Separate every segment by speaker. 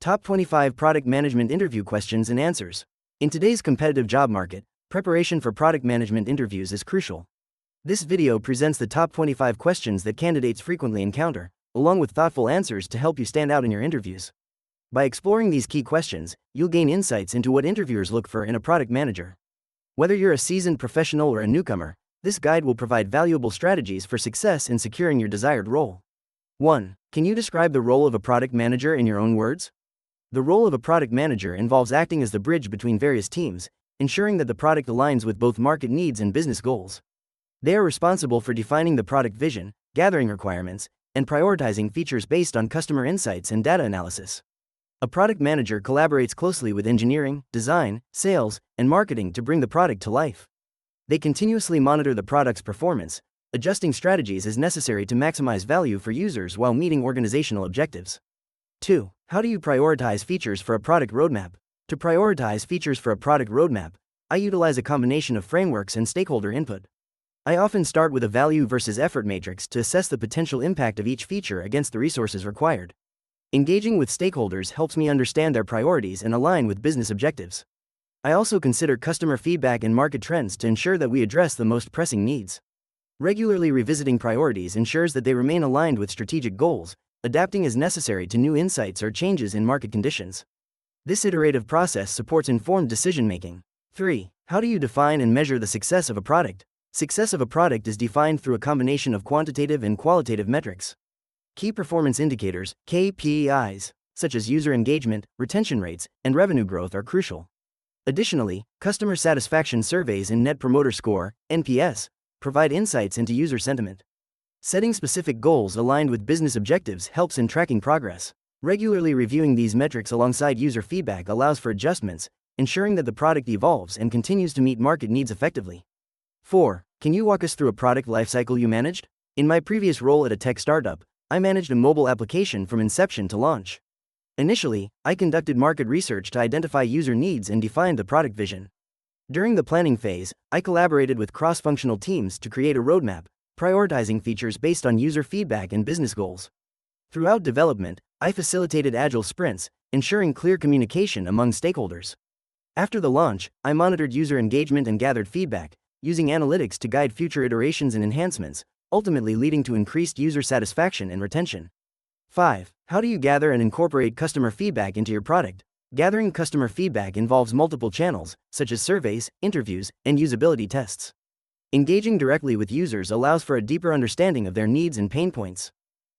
Speaker 1: Top 25 Product Management Interview Questions and Answers. In today's competitive job market, preparation for product management interviews is crucial. This video presents the top 25 questions that candidates frequently encounter, along with thoughtful answers to help you stand out in your interviews. By exploring these key questions, you'll gain insights into what interviewers look for in a product manager. Whether you're a seasoned professional or a newcomer, this guide will provide valuable strategies for success in securing your desired role. 1. Can you describe the role of a product manager in your own words? The role of a product manager involves acting as the bridge between various teams, ensuring that the product aligns with both market needs and business goals. They are responsible for defining the product vision, gathering requirements, and prioritizing features based on customer insights and data analysis. A product manager collaborates closely with engineering, design, sales, and marketing to bring the product to life. They continuously monitor the product's performance, adjusting strategies as necessary to maximize value for users while meeting organizational objectives. 2. How do you prioritize features for a product roadmap? To prioritize features for a product roadmap, I utilize a combination of frameworks and stakeholder input. I often start with a value versus effort matrix to assess the potential impact of each feature against the resources required. Engaging with stakeholders helps me understand their priorities and align with business objectives. I also consider customer feedback and market trends to ensure that we address the most pressing needs. Regularly revisiting priorities ensures that they remain aligned with strategic goals, adapting as necessary to new insights or changes in market conditions. This iterative process supports informed decision-making. 3. How do you define and measure the success of a product? Success of a product is defined through a combination of quantitative and qualitative metrics. Key performance indicators, KPIs, such as user engagement, retention rates, and revenue growth are crucial. Additionally, customer satisfaction surveys and Net Promoter Score, NPS, provide insights into user sentiment. Setting specific goals aligned with business objectives helps in tracking progress. Regularly reviewing these metrics alongside user feedback allows for adjustments, ensuring that the product evolves and continues to meet market needs effectively. 4. Can you walk us through a product lifecycle you managed? In my previous role at a tech startup, I managed a mobile application from inception to launch. Initially, I conducted market research to identify user needs and defined the product vision. During the planning phase, I collaborated with cross-functional teams to create a roadmap, prioritizing features based on user feedback and business goals. Throughout development, I facilitated agile sprints, ensuring clear communication among stakeholders. After the launch, I monitored user engagement and gathered feedback, using analytics to guide future iterations and enhancements, ultimately leading to increased user satisfaction and retention. 5. How do you gather and incorporate customer feedback into your product? Gathering customer feedback involves multiple channels, such as surveys, interviews, and usability tests. Engaging directly with users allows for a deeper understanding of their needs and pain points.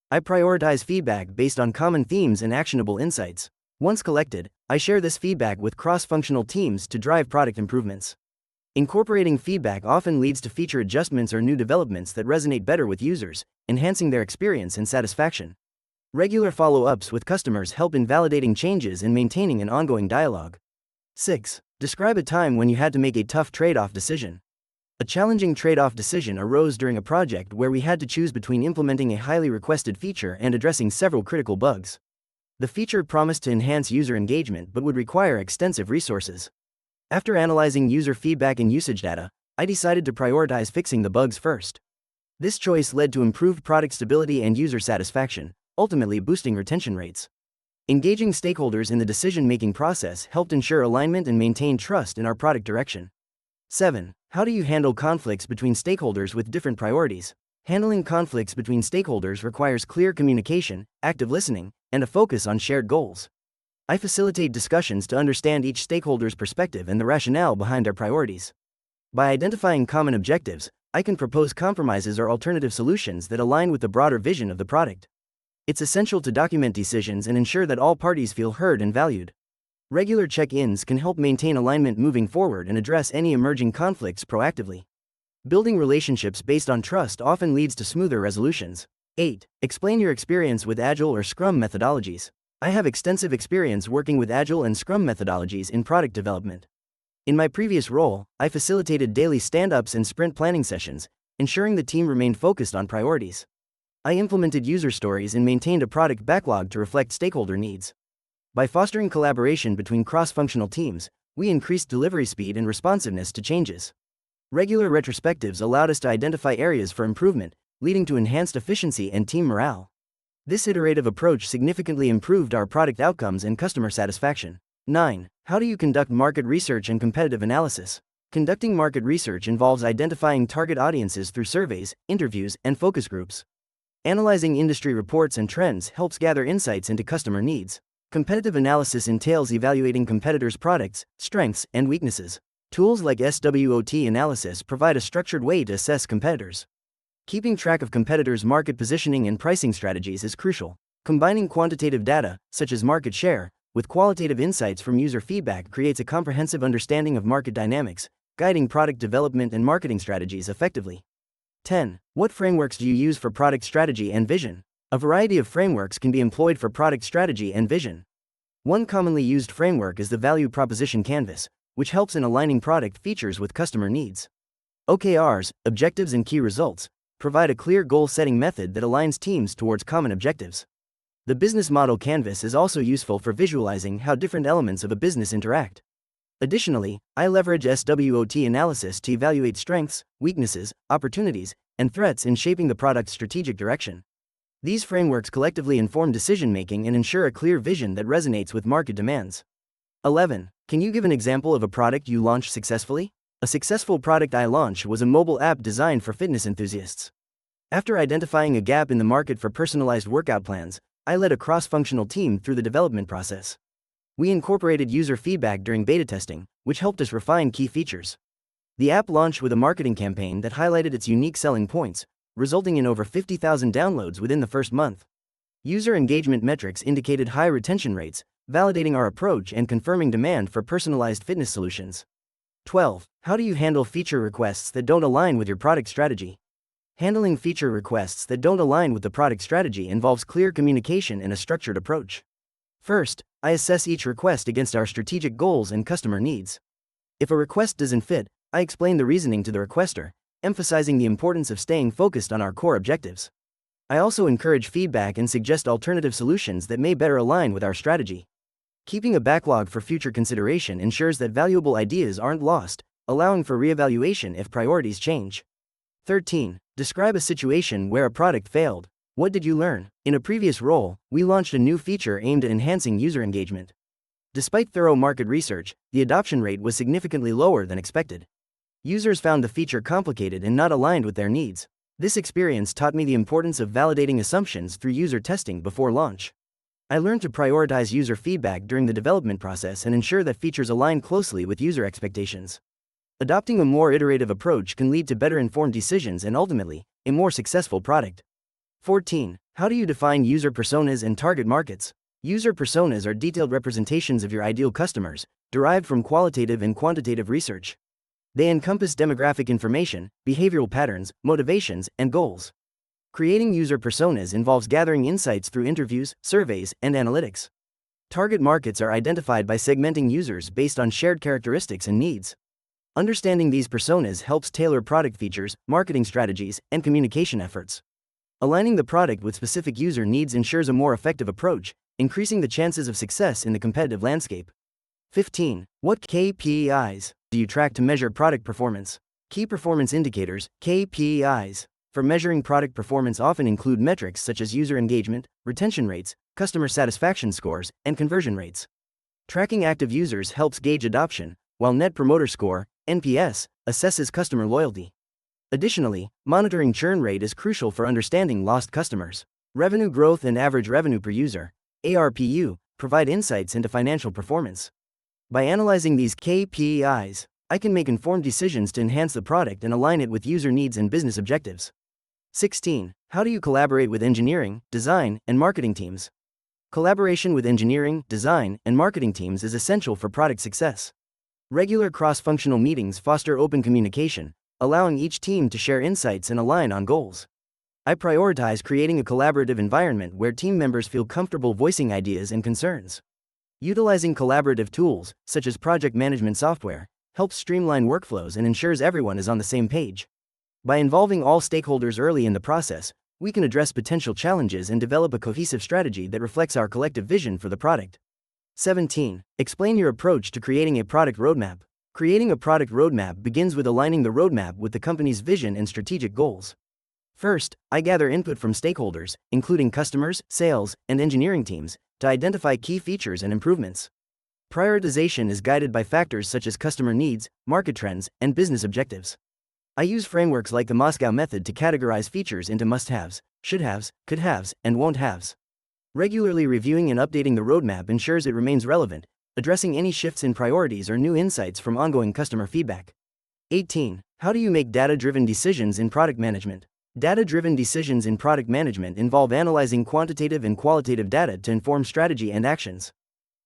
Speaker 1: I prioritize feedback based on common themes and actionable insights. Once collected, I share this feedback with cross-functional teams to drive product improvements. Incorporating feedback often leads to feature adjustments or new developments that resonate better with users, enhancing their experience and satisfaction. Regular follow-ups with customers help in validating changes and maintaining an ongoing dialogue. 6. Describe a time when you had to make a tough trade-off decision. A challenging trade-off decision arose during a project where we had to choose between implementing a highly requested feature and addressing several critical bugs. The feature promised to enhance user engagement but would require extensive resources. After analyzing user feedback and usage data, I decided to prioritize fixing the bugs first. This choice led to improved product stability and user satisfaction, ultimately boosting retention rates. Engaging stakeholders in the decision-making process helped ensure alignment and maintain trust in our product direction. 7. How do you handle conflicts between stakeholders with different priorities? Handling conflicts between stakeholders requires clear communication, active listening, and a focus on shared goals. I facilitate discussions to understand each stakeholder's perspective and the rationale behind their priorities. By identifying common objectives, I can propose compromises or alternative solutions that align with the broader vision of the product. It's essential to document decisions and ensure that all parties feel heard and valued. Regular check-ins can help maintain alignment moving forward and address any emerging conflicts proactively. Building relationships based on trust often leads to smoother resolutions. 8. Explain your experience with Agile or Scrum methodologies. I have extensive experience working with Agile and Scrum methodologies in product development. In my previous role, I facilitated daily stand-ups and sprint planning sessions, ensuring the team remained focused on priorities. I implemented user stories and maintained a product backlog to reflect stakeholder needs. By fostering collaboration between cross-functional teams, we increased delivery speed and responsiveness to changes. Regular retrospectives allowed us to identify areas for improvement, leading to enhanced efficiency and team morale. This iterative approach significantly improved our product outcomes and customer satisfaction. 9. How do you conduct market research and competitive analysis? Conducting market research involves identifying target audiences through surveys, interviews, and focus groups. Analyzing industry reports and trends helps gather insights into customer needs. Competitive analysis entails evaluating competitors' products, strengths, and weaknesses. Tools like SWOT analysis provide a structured way to assess competitors. Keeping track of competitors' market positioning and pricing strategies is crucial. Combining quantitative data, such as market share, with qualitative insights from user feedback creates a comprehensive understanding of market dynamics, guiding product development and marketing strategies effectively. 10. What frameworks do you use for product strategy and vision? A variety of frameworks can be employed for product strategy and vision. One commonly used framework is the value proposition canvas, which helps in aligning product features with customer needs. OKRs, objectives and key results, provide a clear goal-setting method that aligns teams towards common objectives. The business model canvas is also useful for visualizing how different elements of a business interact. Additionally, I leverage SWOT analysis to evaluate strengths, weaknesses, opportunities, and threats in shaping the product's strategic direction. These frameworks collectively inform decision-making and ensure a clear vision that resonates with market demands. 11. Can you give an example of a product you launched successfully? A successful product I launched was a mobile app designed for fitness enthusiasts. After identifying a gap in the market for personalized workout plans, I led a cross-functional team through the development process. We incorporated user feedback during beta testing, which helped us refine key features. The app launched with a marketing campaign that highlighted its unique selling points, resulting in over 50,000 downloads within the first month. User engagement metrics indicated high retention rates, validating our approach and confirming demand for personalized fitness solutions. 12. How do you handle feature requests that don't align with your product strategy? Handling feature requests that don't align with the product strategy involves clear communication and a structured approach. First, I assess each request against our strategic goals and customer needs. If a request doesn't fit, I explain the reasoning to the requester, emphasizing the importance of staying focused on our core objectives. I also encourage feedback and suggest alternative solutions that may better align with our strategy. Keeping a backlog for future consideration ensures that valuable ideas aren't lost, allowing for reevaluation if priorities change. 13. Describe a situation where a product failed. What did you learn? In a previous role, we launched a new feature aimed at enhancing user engagement. Despite thorough market research, the adoption rate was significantly lower than expected. Users found the feature complicated and not aligned with their needs. This experience taught me the importance of validating assumptions through user testing before launch. I learned to prioritize user feedback during the development process and ensure that features align closely with user expectations. Adopting a more iterative approach can lead to better informed decisions and ultimately, a more successful product. 14. How do you define user personas and target markets? User personas are detailed representations of your ideal customers, derived from qualitative and quantitative research. They encompass demographic information, behavioral patterns, motivations, and goals. Creating user personas involves gathering insights through interviews, surveys, and analytics. Target markets are identified by segmenting users based on shared characteristics and needs. Understanding these personas helps tailor product features, marketing strategies, and communication efforts. Aligning the product with specific user needs ensures a more effective approach, increasing the chances of success in the competitive landscape. 15. What KPIs do you track to measure product performance? Key performance indicators, KPIs, for measuring product performance often include metrics such as user engagement, retention rates, customer satisfaction scores, and conversion rates. Tracking active users helps gauge adoption, while Net Promoter Score, NPS, assesses customer loyalty. Additionally, monitoring churn rate is crucial for understanding lost customers. Revenue growth and average revenue per user, ARPU, provide insights into financial performance. By analyzing these KPIs, I can make informed decisions to enhance the product and align it with user needs and business objectives. 16. How do you collaborate with engineering, design, and marketing teams? Collaboration with engineering, design, and marketing teams is essential for product success. Regular cross-functional meetings foster open communication, allowing each team to share insights and align on goals. I prioritize creating a collaborative environment where team members feel comfortable voicing ideas and concerns. Utilizing collaborative tools, such as project management software, helps streamline workflows and ensures everyone is on the same page. By involving all stakeholders early in the process, we can address potential challenges and develop a cohesive strategy that reflects our collective vision for the product. 17. Explain your approach to creating a product roadmap. Creating a product roadmap begins with aligning the roadmap with the company's vision and strategic goals. First, I gather input from stakeholders, including customers, sales, and engineering teams, to identify key features and improvements. Prioritization is guided by factors such as customer needs, market trends, and business objectives. I use frameworks like the Moscow method to categorize features into must-haves, should-haves, could-haves, and won't-haves. Regularly reviewing and updating the roadmap ensures it remains relevant, addressing any shifts in priorities or new insights from ongoing customer feedback. 18. How do you make data-driven decisions in product management? Data-driven decisions in product management involve analyzing quantitative and qualitative data to inform strategy and actions.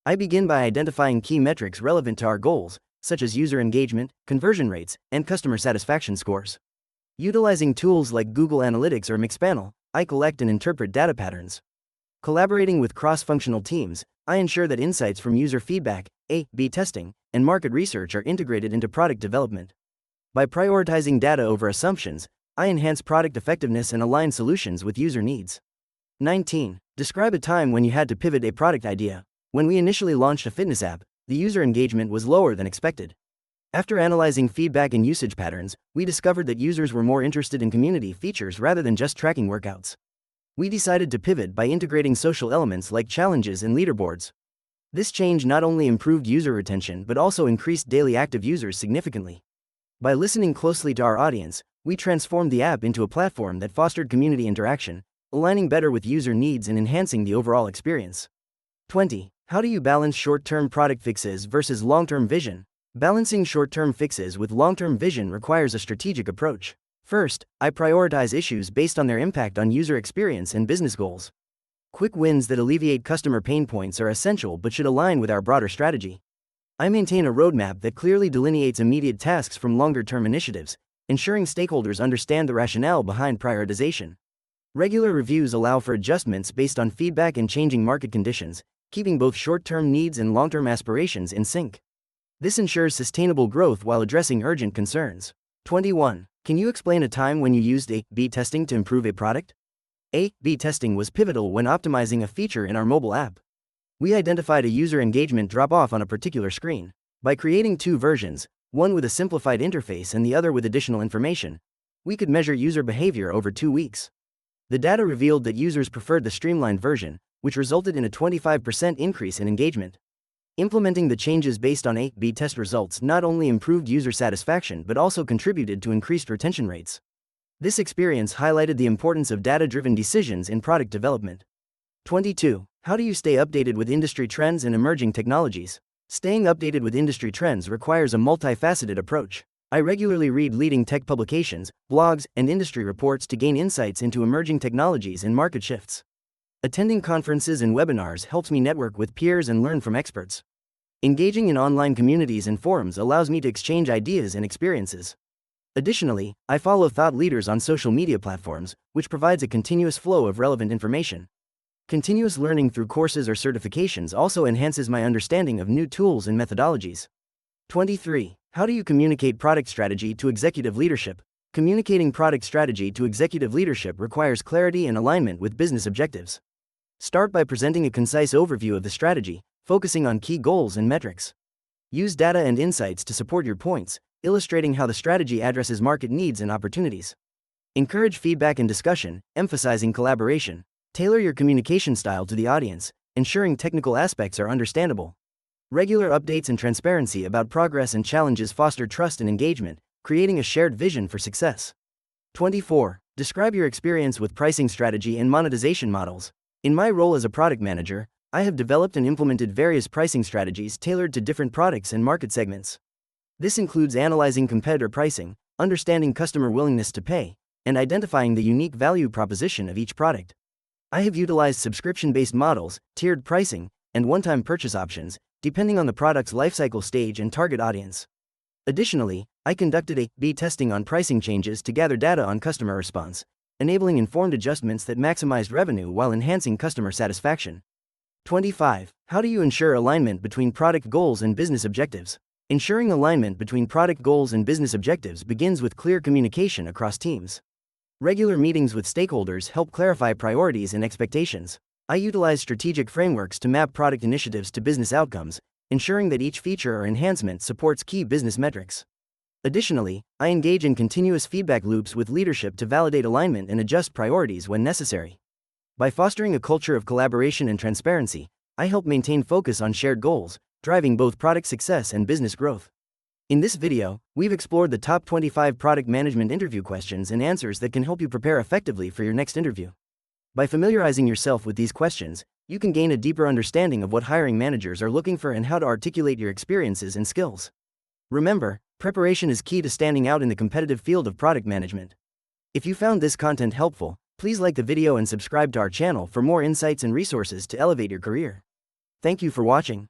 Speaker 1: I begin by identifying key metrics relevant to our goals, such as user engagement, conversion rates, and customer satisfaction scores. Utilizing tools like Google Analytics or Mixpanel, I collect and interpret data patterns. Collaborating with cross-functional teams, I ensure that insights from user feedback, A/B testing, and market research are integrated into product development. By prioritizing data over assumptions, I enhance product effectiveness and align solutions with user needs. 19. Describe a time when you had to pivot a product idea. When we initially launched a fitness app, the user engagement was lower than expected. After analyzing feedback and usage patterns, we discovered that users were more interested in community features rather than just tracking workouts. We decided to pivot by integrating social elements like challenges and leaderboards. This change not only improved user retention but also increased daily active users significantly. By listening closely to our audience, we transformed the app into a platform that fostered community interaction, aligning better with user needs and enhancing the overall experience. 20. How do you balance short-term product fixes versus long-term vision? Balancing short-term fixes with long-term vision requires a strategic approach. First, I prioritize issues based on their impact on user experience and business goals. Quick wins that alleviate customer pain points are essential but should align with our broader strategy. I maintain a roadmap that clearly delineates immediate tasks from longer-term initiatives, ensuring stakeholders understand the rationale behind prioritization. Regular reviews allow for adjustments based on feedback and changing market conditions, keeping both short-term needs and long-term aspirations in sync. This ensures sustainable growth while addressing urgent concerns. 21. Can you explain a time when you used A/B testing to improve a product? A/B testing was pivotal when optimizing a feature in our mobile app. We identified a user engagement drop-off on a particular screen. By creating two versions, one with a simplified interface and the other with additional information, we could measure user behavior over 2 weeks. The data revealed that users preferred the streamlined version, which resulted in a 25% increase in engagement. Implementing the changes based on A/B test results not only improved user satisfaction but also contributed to increased retention rates. This experience highlighted the importance of data-driven decisions in product development. 22. How do you stay updated with industry trends and emerging technologies? Staying updated with industry trends requires a multifaceted approach. I regularly read leading tech publications, blogs, and industry reports to gain insights into emerging technologies and market shifts. Attending conferences and webinars helps me network with peers and learn from experts. Engaging in online communities and forums allows me to exchange ideas and experiences. Additionally, I follow thought leaders on social media platforms, which provides a continuous flow of relevant information. Continuous learning through courses or certifications also enhances my understanding of new tools and methodologies. 23. How do you communicate product strategy to executive leadership? Communicating product strategy to executive leadership requires clarity and alignment with business objectives. Start by presenting a concise overview of the strategy, focusing on key goals and metrics. Use data and insights to support your points, illustrating how the strategy addresses market needs and opportunities. Encourage feedback and discussion, emphasizing collaboration. Tailor your communication style to the audience, ensuring technical aspects are understandable. Regular updates and transparency about progress and challenges foster trust and engagement, creating a shared vision for success. 24. Describe your experience with pricing strategy and monetization models. In my role as a product manager, I have developed and implemented various pricing strategies tailored to different products and market segments. This includes analyzing competitor pricing, understanding customer willingness to pay, and identifying the unique value proposition of each product. I have utilized subscription-based models, tiered pricing, and one-time purchase options, depending on the product's lifecycle stage and target audience. Additionally, I conducted A/B testing on pricing changes to gather data on customer response, enabling informed adjustments that maximized revenue while enhancing customer satisfaction. 25. How do you ensure alignment between product goals and business objectives? Ensuring alignment between product goals and business objectives begins with clear communication across teams. Regular meetings with stakeholders help clarify priorities and expectations. I utilize strategic frameworks to map product initiatives to business outcomes, ensuring that each feature or enhancement supports key business metrics. Additionally, I engage in continuous feedback loops with leadership to validate alignment and adjust priorities when necessary. By fostering a culture of collaboration and transparency, I help maintain focus on shared goals, driving both product success and business growth. In this video, we've explored the top 25 product management interview questions and answers that can help you prepare effectively for your next interview. By familiarizing yourself with these questions, you can gain a deeper understanding of what hiring managers are looking for and how to articulate your experiences and skills. Remember, preparation is key to standing out in the competitive field of product management. If you found this content helpful, please like the video and subscribe to our channel for more insights and resources to elevate your career. Thank you for watching.